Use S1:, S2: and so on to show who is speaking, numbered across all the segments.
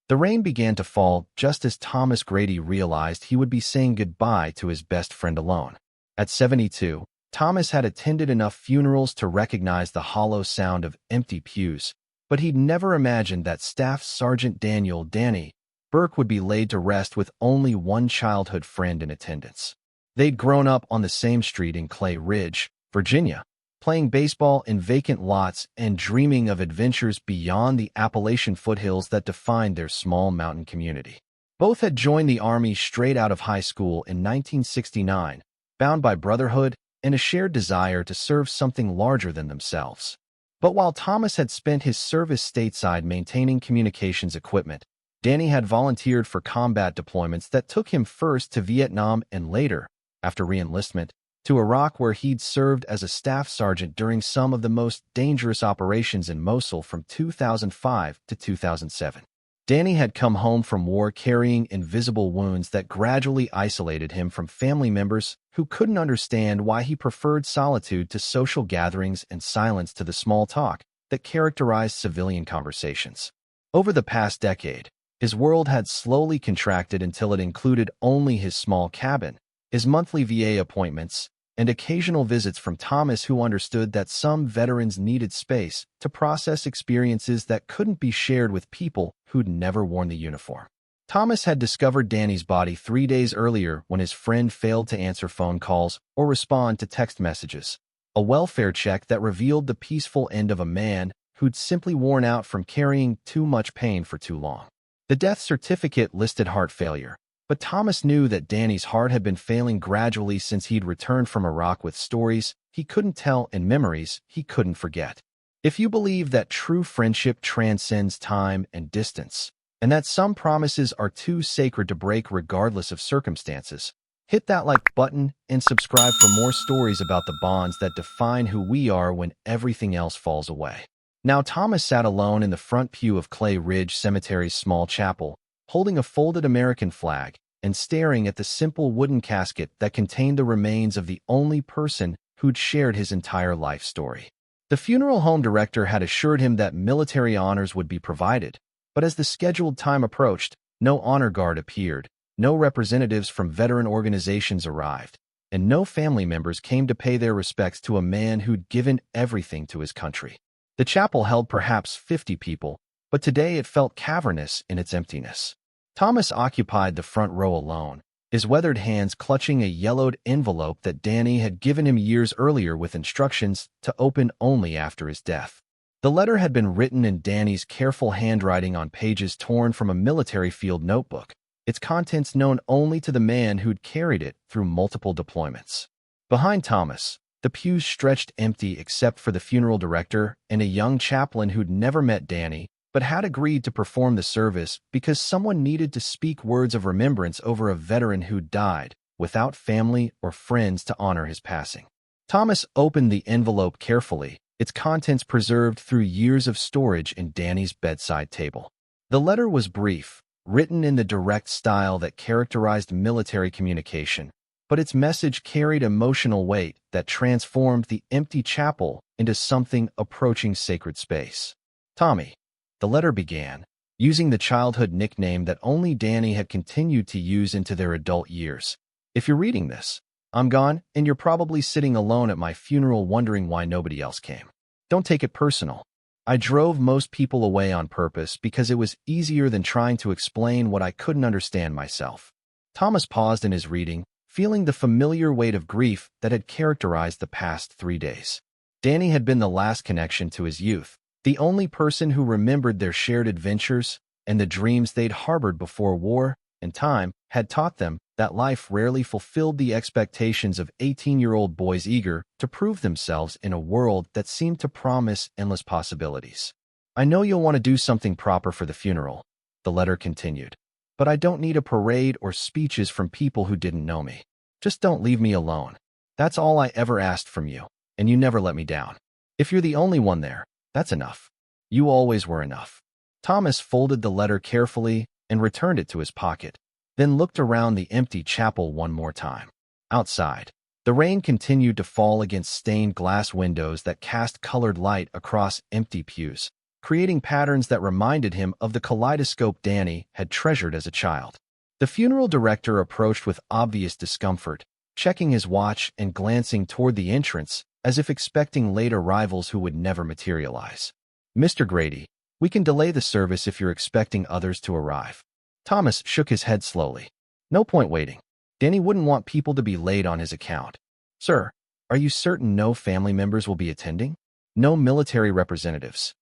S1: The rain began to fall just as Thomas Grady realized he would be saying goodbye to his best friend alone. At 72, Thomas had attended enough funerals to recognize the hollow sound of empty pews, but he'd never imagined that Staff Sergeant Daniel "Danny" Burke would be laid to rest with only one childhood friend in attendance. They'd grown up on the same street in Clay Ridge, Virginia, playing baseball in vacant lots and dreaming of adventures beyond the Appalachian foothills that defined their small mountain community. Both had joined the Army straight out of high school in 1969, bound by brotherhood and a shared desire to serve something larger than themselves. But while Thomas had spent his service stateside maintaining communications equipment, Danny had volunteered for combat deployments that took him first to Vietnam and later, after re-enlistment, to Iraq, where he'd served as a staff sergeant during some of the most dangerous operations in Mosul from 2005 to 2007. Danny had come home from war carrying invisible wounds that gradually isolated him from family members who couldn't understand why he preferred solitude to social gatherings and silence to the small talk that characterized civilian conversations. Over the past decade, his world had slowly contracted until it included only his small cabin, his monthly VA appointments, and occasional visits from Thomas, who understood that some veterans needed space to process experiences that couldn't be shared with people who'd never worn the uniform. Thomas had discovered Danny's body 3 days earlier when his friend failed to answer phone calls or respond to text messages, a welfare check that revealed the peaceful end of a man who'd simply worn out from carrying too much pain for too long. The death certificate listed heart failure, but Thomas knew that Danny's heart had been failing gradually since he'd returned from Iraq with stories he couldn't tell and memories he couldn't forget. If you believe that true friendship transcends time and distance, and that some promises are too sacred to break regardless of circumstances, hit that like button and subscribe for more stories about the bonds that define who we are when everything else falls away. Now Thomas sat alone in the front pew of Clay Ridge Cemetery's small chapel, holding a folded American flag and staring at the simple wooden casket that contained the remains of the only person who'd shared his entire life story. The funeral home director had assured him that military honors would be provided, but as the scheduled time approached, no honor guard appeared, no representatives from veteran organizations arrived, and no family members came to pay their respects to a man who'd given everything to his country. The chapel held perhaps 50 people, but today it felt cavernous in its emptiness. Thomas occupied the front row alone, his weathered hands clutching a yellowed envelope that Danny had given him years earlier with instructions to open only after his death. The letter had been written in Danny's careful handwriting on pages torn from a military field notebook, its contents known only to the man who'd carried it through multiple deployments. Behind Thomas, the pews stretched empty except for the funeral director and a young chaplain who'd never met Danny, but had agreed to perform the service because someone needed to speak words of remembrance over a veteran who'd died, without family or friends to honor his passing. Thomas opened the envelope carefully, its contents preserved through years of storage in Danny's bedside table. The letter was brief, written in the direct style that characterized military communication, but its message carried emotional weight that transformed the empty chapel into something approaching sacred space. Tommy, the letter began, using the childhood nickname that only Danny had continued to use into their adult years. If you're reading this, I'm gone, and you're probably sitting alone at my funeral wondering why nobody else came. Don't take it personal. I drove most people away on purpose because it was easier than trying to explain what I couldn't understand myself. Thomas paused in his reading, feeling the familiar weight of grief that had characterized the past 3 days. Danny had been the last connection to his youth, the only person who remembered their shared adventures and the dreams they'd harbored before war, and time had taught them that life rarely fulfilled the expectations of 18-year-old boys eager to prove themselves in a world that seemed to promise endless possibilities. I know you'll want to do something proper for the funeral, the letter continued, but I don't need a parade or speeches from people who didn't know me. Just don't leave me alone. That's all I ever asked from you, and you never let me down. If you're the only one there, that's enough. You always were enough. Thomas folded the letter carefully and returned it to his pocket, then looked around the empty chapel one more time. Outside, the rain continued to fall against stained glass windows that cast colored light across empty pews, creating patterns that reminded him of the kaleidoscope Danny had treasured as a child. The funeral director approached with obvious discomfort, checking his watch and glancing toward the entrance as if expecting late arrivals who would never materialize. "Mr. Grady, we can delay the service if you're expecting others to arrive." Thomas shook his head slowly. "No point waiting. Danny wouldn't want people to be late on his account." "Sir, are you certain no family members will be attending? No military representatives?"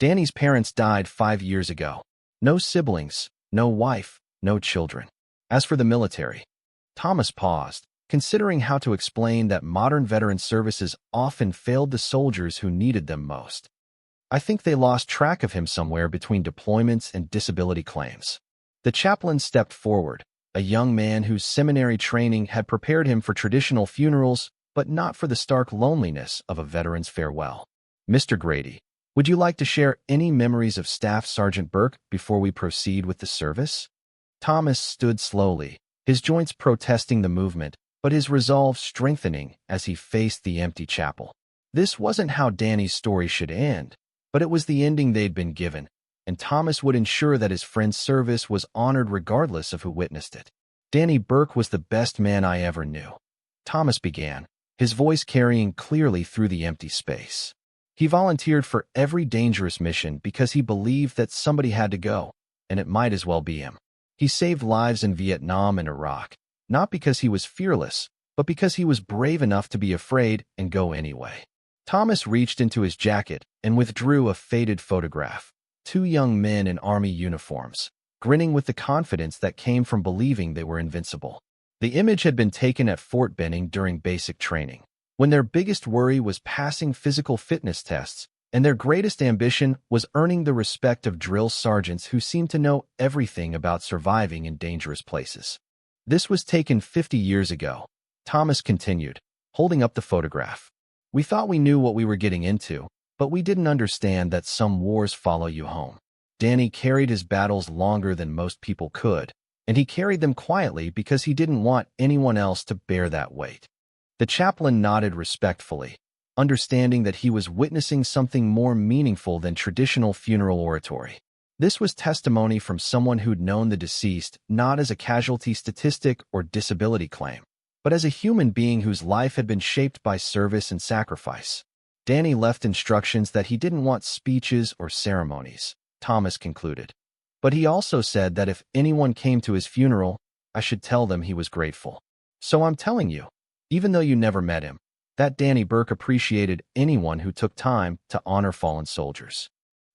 S1: Danny's parents died 5 years ago. No siblings, no wife, no children. As for the military, Thomas paused, considering how to explain that modern veteran services often failed the soldiers who needed them most. "I think they lost track of him somewhere between deployments and disability claims." The chaplain stepped forward, a young man whose seminary training had prepared him for traditional funerals, but not for the stark loneliness of a veteran's farewell. "Mr. Grady, would you like to share any memories of Staff Sergeant Burke before we proceed with the service?" Thomas stood slowly, his joints protesting the movement, but his resolve strengthening as he faced the empty chapel. This wasn't how Danny's story should end, but it was the ending they'd been given, and Thomas would ensure that his friend's service was honored regardless of who witnessed it. "Danny Burke was the best man I ever knew," Thomas began, his voice carrying clearly through the empty space. "He volunteered for every dangerous mission because he believed that somebody had to go, and it might as well be him. He saved lives in Vietnam and Iraq, not because he was fearless, but because he was brave enough to be afraid and go anyway." Thomas reached into his jacket and withdrew a faded photograph. 2 young men in army uniforms, grinning with the confidence that came from believing they were invincible. The image had been taken at Fort Benning during basic training, when their biggest worry was passing physical fitness tests, and their greatest ambition was earning the respect of drill sergeants who seemed to know everything about surviving in dangerous places. "This was taken 50 years ago," Thomas continued, holding up the photograph. "We thought we knew what we were getting into, but we didn't understand that some wars follow you home. Danny carried his battles longer than most people could, and he carried them quietly because he didn't want anyone else to bear that weight." The chaplain nodded respectfully, understanding that he was witnessing something more meaningful than traditional funeral oratory. This was testimony from someone who'd known the deceased not as a casualty statistic or disability claim, but as a human being whose life had been shaped by service and sacrifice. "Danny left instructions that he didn't want speeches or ceremonies," Thomas concluded. "But he also said that if anyone came to his funeral, I should tell them he was grateful. So I'm telling you, even though you never met him, that Danny Burke appreciated anyone who took time to honor fallen soldiers."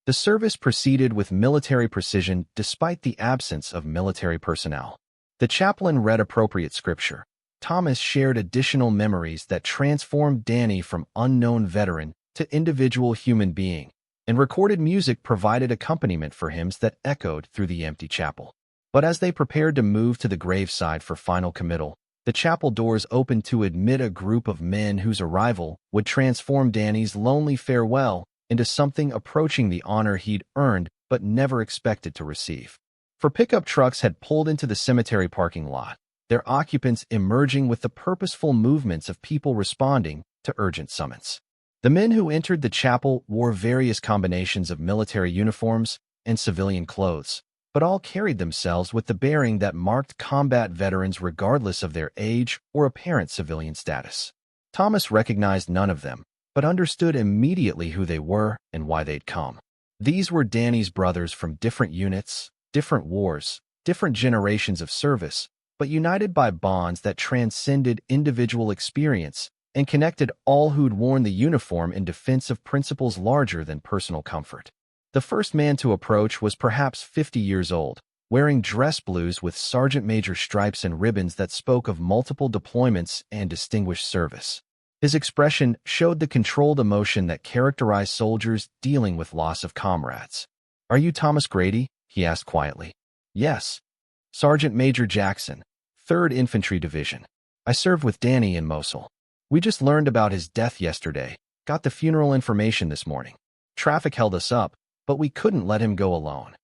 S1: The service proceeded with military precision despite the absence of military personnel. The chaplain read appropriate scripture. Thomas shared additional memories that transformed Danny from unknown veteran to individual human being, and recorded music provided accompaniment for hymns that echoed through the empty chapel. But as they prepared to move to the graveside for final committal, the chapel doors opened to admit a group of men whose arrival would transform Danny's lonely farewell into something approaching the honor he'd earned but never expected to receive. For pickup trucks had pulled into the cemetery parking lot, their occupants emerging with the purposeful movements of people responding to urgent summons. The men who entered the chapel wore various combinations of military uniforms and civilian clothes, but all carried themselves with the bearing that marked combat veterans regardless of their age or apparent civilian status. Thomas recognized none of them, but understood immediately who they were and why they'd come. These were Danny's brothers from different units, different wars, different generations of service, but united by bonds that transcended individual experience and connected all who'd worn the uniform in defense of principles larger than personal comfort. The first man to approach was perhaps 50 years old, wearing dress blues with sergeant major stripes and ribbons that spoke of multiple deployments and distinguished service. His expression showed the controlled emotion that characterized soldiers dealing with loss of comrades. "Are you Thomas Grady?" he asked quietly. "Yes. Sergeant Major Jackson, 3rd Infantry Division. I served with Danny in Mosul. We just learned about his death yesterday, got the funeral information this morning. Traffic held us up, but we couldn't let him go alone."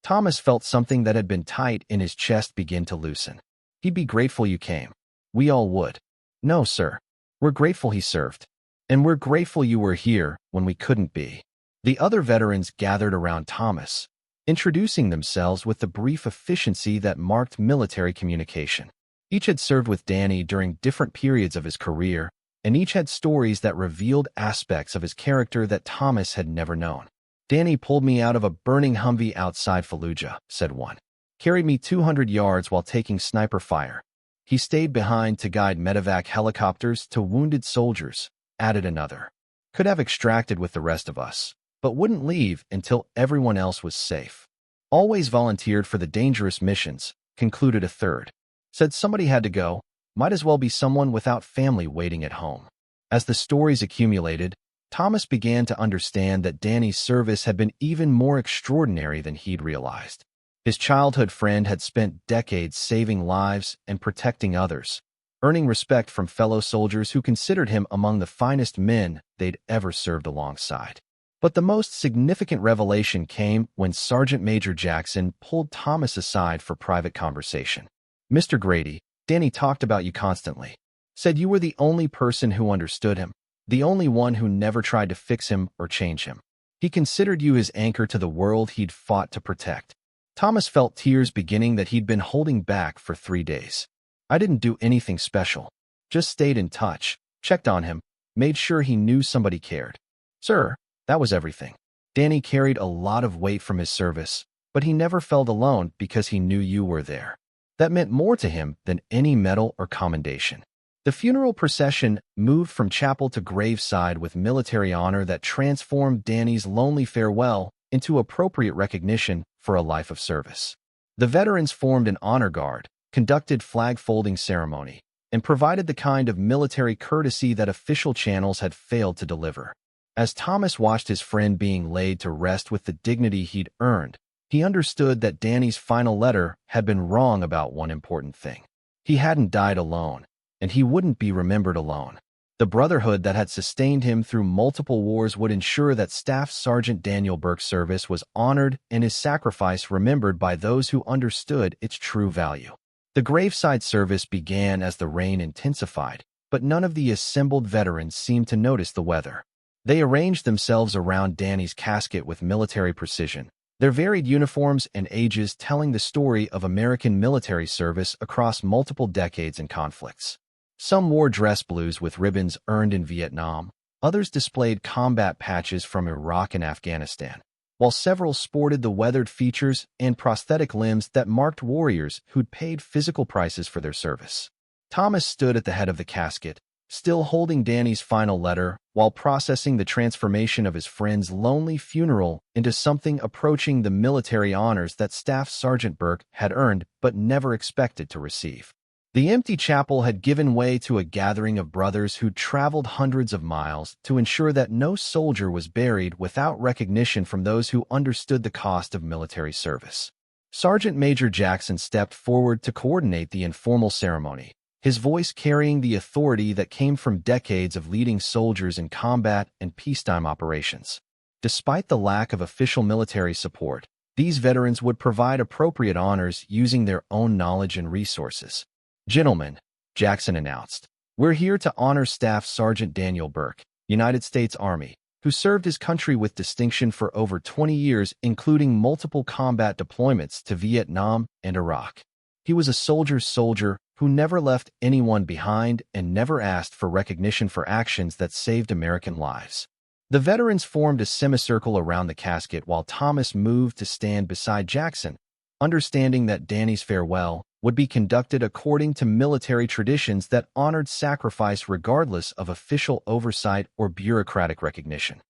S1: Thomas felt something that had been tight in his chest begin to loosen. "He'd be grateful you came. We all would." "No, sir. We're grateful he served. And we're grateful you were here when we couldn't be." The other veterans gathered around Thomas, introducing themselves with the brief efficiency that marked military communication. Each had served with Danny during different periods of his career, and each had stories that revealed aspects of his character that Thomas had never known. "Danny pulled me out of a burning Humvee outside Fallujah," said one. "Carried me 200 yards while taking sniper fire. He stayed behind to guide medevac helicopters to wounded soldiers," added another. "Could have extracted with the rest of us, but wouldn't leave until everyone else was safe. Always volunteered for the dangerous missions," concluded a third. "Said somebody had to go. Might as well be someone without family waiting at home." As the stories accumulated, Thomas began to understand that Danny's service had been even more extraordinary than he'd realized. His childhood friend had spent decades saving lives and protecting others, earning respect from fellow soldiers who considered him among the finest men they'd ever served alongside. But the most significant revelation came when Sergeant Major Jackson pulled Thomas aside for private conversation. "Mr. Grady, Danny talked about you constantly. Said you were the only person who understood him, the only one who never tried to fix him or change him. He considered you his anchor to the world he'd fought to protect." Thomas felt tears beginning that he'd been holding back for 3 days. "I didn't do anything special. Just stayed in touch, checked on him, made sure he knew somebody cared. Sir, that was everything." Danny carried a lot of weight from his service, but he never felt alone because he knew you were there. That meant more to him than any medal or commendation. The funeral procession moved from chapel to graveside with military honor that transformed Danny's lonely farewell into appropriate recognition for a life of service. The veterans formed an honor guard, conducted flag-folding ceremony, and provided the kind of military courtesy that official channels had failed to deliver. As Thomas watched his friend being laid to rest with the dignity he'd earned, he understood that Danny's final letter had been wrong about one important thing. He hadn't died alone, and he wouldn't be remembered alone. The brotherhood that had sustained him through multiple wars would ensure that Staff Sergeant Daniel Burke's service was honored and his sacrifice remembered by those who understood its true value. The graveside service began as the rain intensified, but none of the assembled veterans seemed to notice the weather. They arranged themselves around Danny's casket with military precision, their varied uniforms and ages telling the story of American military service across multiple decades and conflicts. Some wore dress blues with ribbons earned in Vietnam, others displayed combat patches from Iraq and Afghanistan, while several sported the weathered features and prosthetic limbs that marked warriors who'd paid physical prices for their service. Thomas stood at the head of the casket, still holding Danny's final letter, while processing the transformation of his friend's lonely funeral into something approaching the military honors that Staff Sergeant Burke had earned but never expected to receive. The empty chapel had given way to a gathering of brothers who'd traveled hundreds of miles to ensure that no soldier was buried without recognition from those who understood the cost of military service. Sergeant Major Jackson stepped forward to coordinate the informal ceremony, his voice carrying the authority that came from decades of leading soldiers in combat and peacetime operations. Despite the lack of official military support, these veterans would provide appropriate honors using their own knowledge and resources. "Gentlemen," Jackson announced, "we're here to honor Staff Sergeant Daniel Burke, United States Army, who served his country with distinction for over 20 years, including multiple combat deployments to Vietnam and Iraq. He was a soldier's soldier who never left anyone behind and never asked for recognition for actions that saved American lives." The veterans formed a semicircle around the casket while Thomas moved to stand beside Jackson, understanding that Danny's farewell would be conducted according to military traditions that honored sacrifice regardless of official oversight or bureaucratic recognition.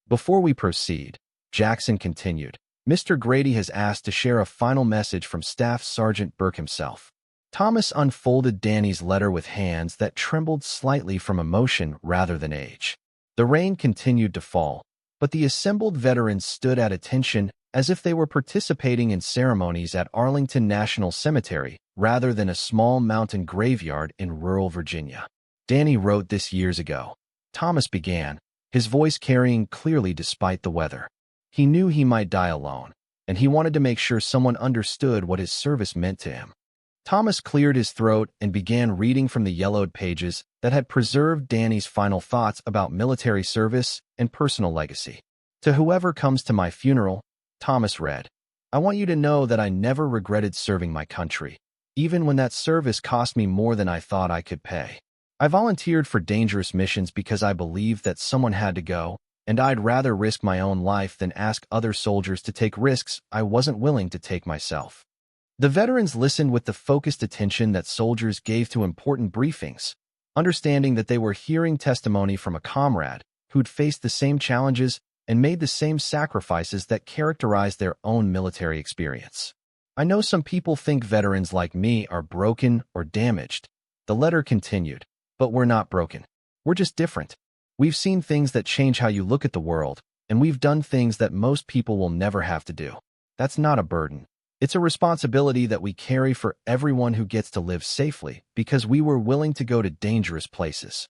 S1: "Before we proceed," Jackson continued, "Mr. Grady has asked to share a final message from Staff Sergeant Burke himself." Thomas unfolded Danny's letter with hands that trembled slightly from emotion rather than age. The rain continued to fall, but the assembled veterans stood at attention as if they were participating in ceremonies at Arlington National Cemetery rather than a small mountain graveyard in rural Virginia. "Danny wrote this years ago," Thomas began, his voice carrying clearly despite the weather. "He knew he might die alone, and he wanted to make sure someone understood what his service meant to him." Thomas cleared his throat and began reading from the yellowed pages that had preserved Danny's final thoughts about military service and personal legacy. To whoever comes to my funeral, Thomas read, I want you to know that I never regretted serving my country, even when that service cost me more than I thought I could pay. I volunteered for dangerous missions because I believed that someone had to go, and I'd rather risk my own life than ask other soldiers to take risks I wasn't willing to take myself. The veterans listened with the focused attention that soldiers gave to important briefings, understanding that they were hearing testimony from a comrade who'd faced the same challenges and made the same sacrifices that characterized their own military experience. I know some people think veterans like me are broken or damaged. The letter continued, but we're not broken. We're just different. We've seen things that change how you look at the world, and we've done things that most people will never have to do. That's not a burden. It's a responsibility that we carry for everyone who gets to live safely because we were willing to go to dangerous places.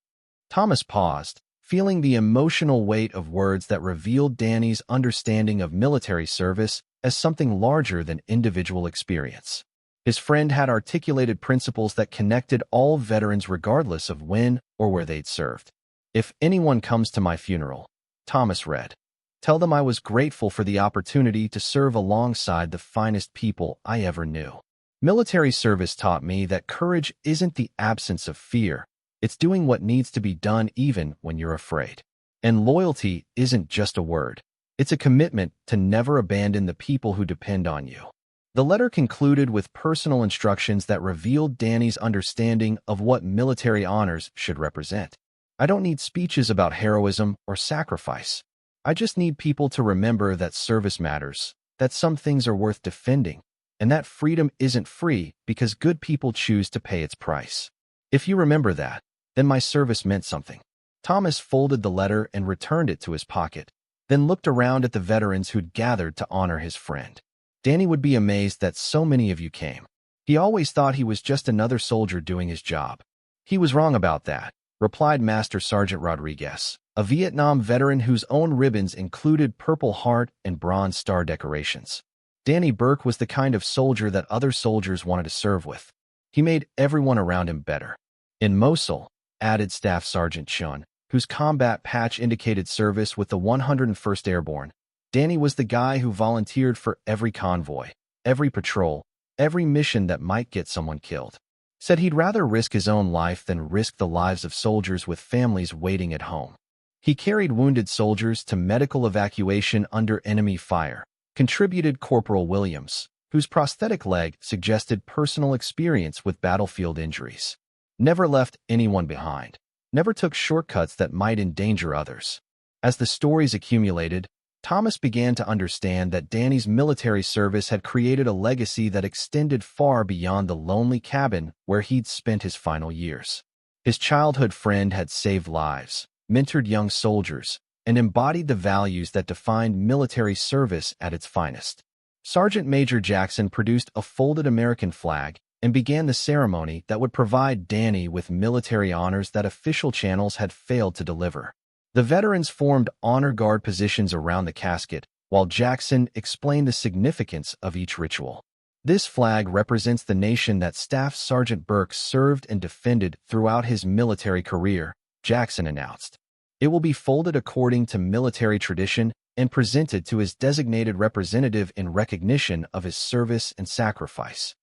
S1: Thomas paused, feeling the emotional weight of words that revealed Danny's understanding of military service as something larger than individual experience. His friend had articulated principles that connected all veterans regardless of when or where they'd served. If anyone comes to my funeral, Thomas read, tell them I was grateful for the opportunity to serve alongside the finest people I ever knew. Military service taught me that courage isn't the absence of fear. It's doing what needs to be done even when you're afraid. And loyalty isn't just a word. It's a commitment to never abandon the people who depend on you. The letter concluded with personal instructions that revealed Danny's understanding of what military honors should represent. I don't need speeches about heroism or sacrifice. I just need people to remember that service matters, that some things are worth defending, and that freedom isn't free because good people choose to pay its price. If you remember that, then my service meant something. Thomas folded the letter and returned it to his pocket, then looked around at the veterans who'd gathered to honor his friend. Danny would be amazed that so many of you came. He always thought he was just another soldier doing his job. He was wrong about that, replied Master Sergeant Rodriguez, a Vietnam veteran whose own ribbons included Purple Heart and Bronze Star decorations. Danny Burke was the kind of soldier that other soldiers wanted to serve with. He made everyone around him better. In Mosul, added Staff Sergeant Chun, whose combat patch indicated service with the 101st Airborne, Danny was the guy who volunteered for every convoy, every patrol, every mission that might get someone killed. Said he'd rather risk his own life than risk the lives of soldiers with families waiting at home. He carried wounded soldiers to medical evacuation under enemy fire, contributed Corporal Williams, whose prosthetic leg suggested personal experience with battlefield injuries. Never left anyone behind. Never took shortcuts that might endanger others. As the stories accumulated, Thomas began to understand that Danny's military service had created a legacy that extended far beyond the lonely cabin where he'd spent his final years. His childhood friend had saved lives, mentored young soldiers, and embodied the values that defined military service at its finest. Sergeant Major Jackson produced a folded American flag and began the ceremony that would provide Danny with military honors that official channels had failed to deliver. The veterans formed honor guard positions around the casket, while Jackson explained the significance of each ritual. This flag represents the nation that Staff Sergeant Burke served and defended throughout his military career, Jackson announced. It will be folded according to military tradition and presented to his designated representative in recognition of his service and sacrifice.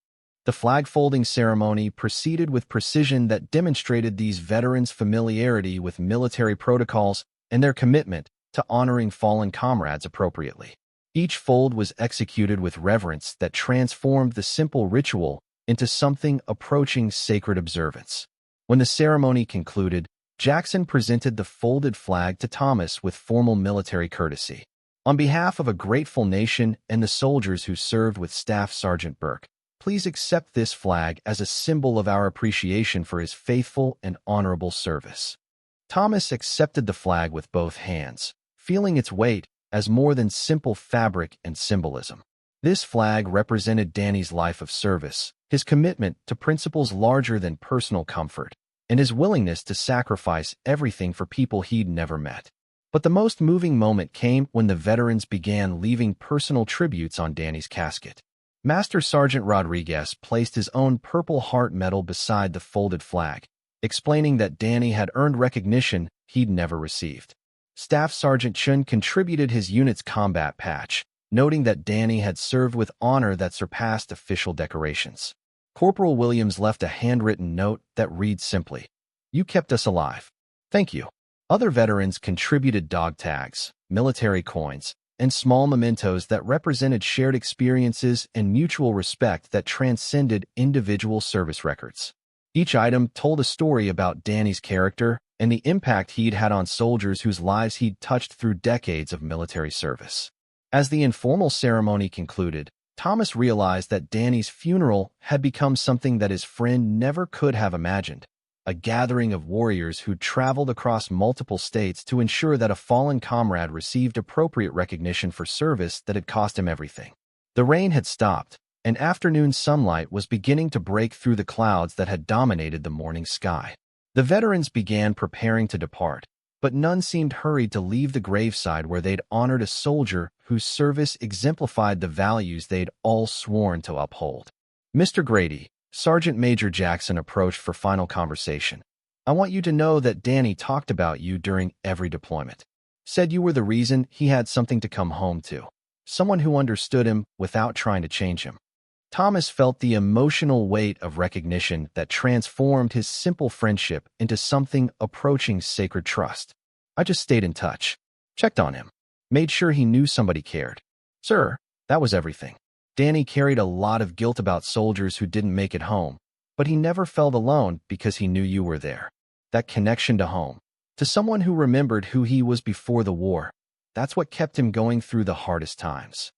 S1: The flag-folding ceremony proceeded with precision that demonstrated these veterans' familiarity with military protocols and their commitment to honoring fallen comrades appropriately. Each fold was executed with reverence that transformed the simple ritual into something approaching sacred observance. When the ceremony concluded, Jackson presented the folded flag to Thomas with formal military courtesy. On behalf of a grateful nation and the soldiers who served with Staff Sergeant Burke, please accept this flag as a symbol of our appreciation for his faithful and honorable service. Thomas accepted the flag with both hands, feeling its weight as more than simple fabric and symbolism. This flag represented Danny's life of service, his commitment to principles larger than personal comfort, and his willingness to sacrifice everything for people he'd never met. But the most moving moment came when the veterans began leaving personal tributes on Danny's casket. Master Sergeant Rodriguez placed his own Purple Heart medal beside the folded flag, explaining that Danny had earned recognition he'd never received. Staff Sergeant Chun contributed his unit's combat patch, noting that Danny had served with honor that surpassed official decorations. Corporal Williams left a handwritten note that reads simply, "You kept us alive. Thank you." Other veterans contributed dog tags, military coins, and small mementos that represented shared experiences and mutual respect that transcended individual service records. Each item told a story about Danny's character and the impact he'd had on soldiers whose lives he'd touched through decades of military service. As the informal ceremony concluded, Thomas realized that Danny's funeral had become something that his friend never could have imagined, a gathering of warriors who'd traveled across multiple states to ensure that a fallen comrade received appropriate recognition for service that had cost him everything. The rain had stopped, and afternoon sunlight was beginning to break through the clouds that had dominated the morning sky. The veterans began preparing to depart, but none seemed hurried to leave the graveside where they'd honored a soldier whose service exemplified the values they'd all sworn to uphold. "Mr. Grady," Sergeant Major Jackson approached for final conversation. "I want you to know that Danny talked about you during every deployment. Said you were the reason he had something to come home to. Someone who understood him without trying to change him." Thomas felt the emotional weight of recognition that transformed his simple friendship into something approaching sacred trust. "I just stayed in touch, checked on him, made sure he knew somebody cared. Sir, that was everything." Danny carried a lot of guilt about soldiers who didn't make it home, but he never felt alone because he knew you were there. That connection to home, to someone who remembered who he was before the war, that's what kept him going through the hardest times.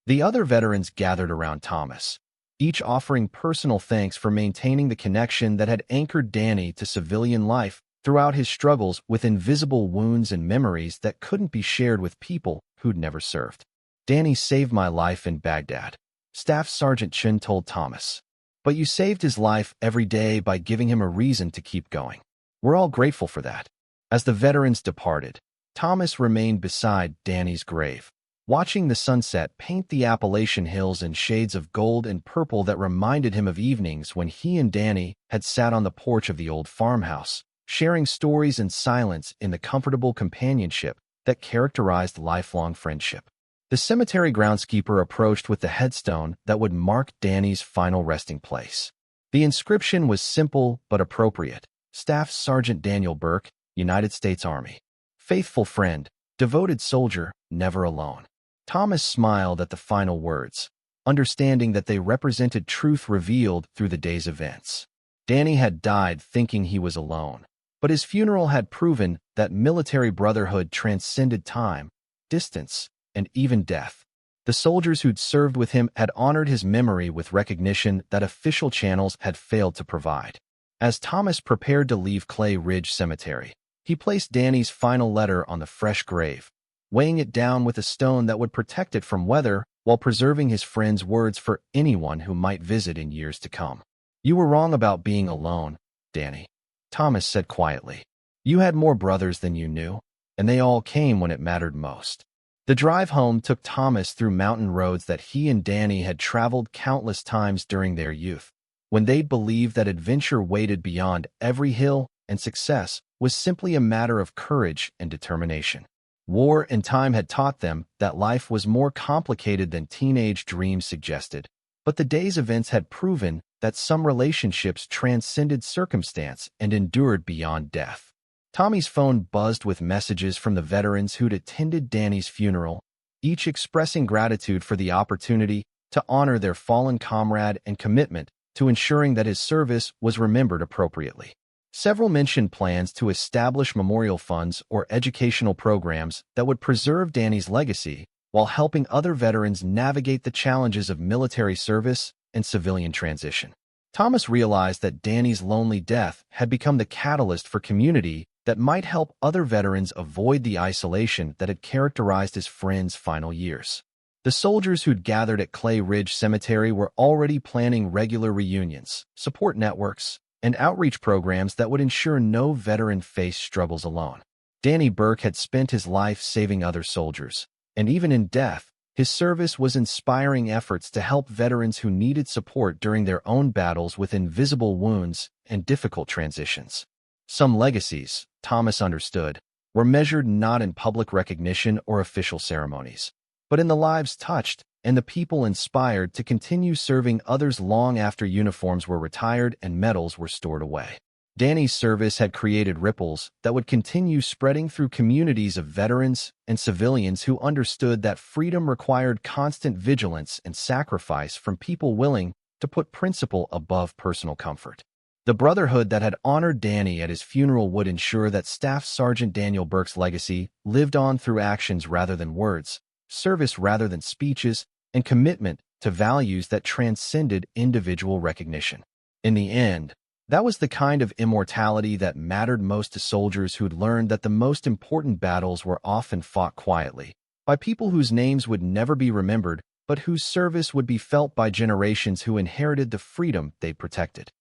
S1: The other veterans gathered around Thomas, each offering personal thanks for maintaining the connection that had anchored Danny to civilian life throughout his struggles with invisible wounds and memories that couldn't be shared with people who'd never served. "Danny saved my life in Baghdad," Staff Sergeant Chun told Thomas. "But you saved his life every day by giving him a reason to keep going. We're all grateful for that." As the veterans departed, Thomas remained beside Danny's grave, watching the sunset paint the Appalachian hills in shades of gold and purple that reminded him of evenings when he and Danny had sat on the porch of the old farmhouse, sharing stories in silence in the comfortable companionship that characterized lifelong friendship. The cemetery groundskeeper approached with the headstone that would mark Danny's final resting place. The inscription was simple but appropriate: Staff Sergeant Daniel Burke, United States Army. Faithful friend, devoted soldier, never alone. Thomas smiled at the final words, understanding that they represented truth revealed through the day's events. Danny had died thinking he was alone, but his funeral had proven that military brotherhood transcended time, distance, and even death. The soldiers who'd served with him had honored his memory with recognition that official channels had failed to provide. As Thomas prepared to leave Clay Ridge Cemetery, he placed Danny's final letter on the fresh grave, weighing it down with a stone that would protect it from weather while preserving his friend's words for anyone who might visit in years to come. "You were wrong about being alone, Danny," Thomas said quietly. "You had more brothers than you knew, and they all came when it mattered most." The drive home took Thomas through mountain roads that he and Danny had traveled countless times during their youth, when they'd believed that adventure waited beyond every hill and success was simply a matter of courage and determination. War and time had taught them that life was more complicated than teenage dreams suggested, but the day's events had proven that some relationships transcended circumstance and endured beyond death. Tommy's phone buzzed with messages from the veterans who'd attended Danny's funeral, each expressing gratitude for the opportunity to honor their fallen comrade and commitment to ensuring that his service was remembered appropriately. Several mentioned plans to establish memorial funds or educational programs that would preserve Danny's legacy while helping other veterans navigate the challenges of military service and civilian transition. Thomas realized that Danny's lonely death had become the catalyst for community that might help other veterans avoid the isolation that had characterized his friend's final years. The soldiers who'd gathered at Clay Ridge Cemetery were already planning regular reunions, support networks, and outreach programs that would ensure no veteran faced struggles alone. Danny Burke had spent his life saving other soldiers, and even in death, his service was inspiring efforts to help veterans who needed support during their own battles with invisible wounds and difficult transitions. Some legacies, Thomas understood, were measured not in public recognition or official ceremonies, but in the lives touched and the people inspired to continue serving others long after uniforms were retired and medals were stored away. Danny's service had created ripples that would continue spreading through communities of veterans and civilians who understood that freedom required constant vigilance and sacrifice from people willing to put principle above personal comfort. The brotherhood that had honored Danny at his funeral would ensure that Staff Sergeant Daniel Burke's legacy lived on through actions rather than words, service rather than speeches, and commitment to values that transcended individual recognition. In the end, that was the kind of immortality that mattered most to soldiers who'd learned that the most important battles were often fought quietly, by people whose names would never be remembered, but whose service would be felt by generations who inherited the freedom they protected.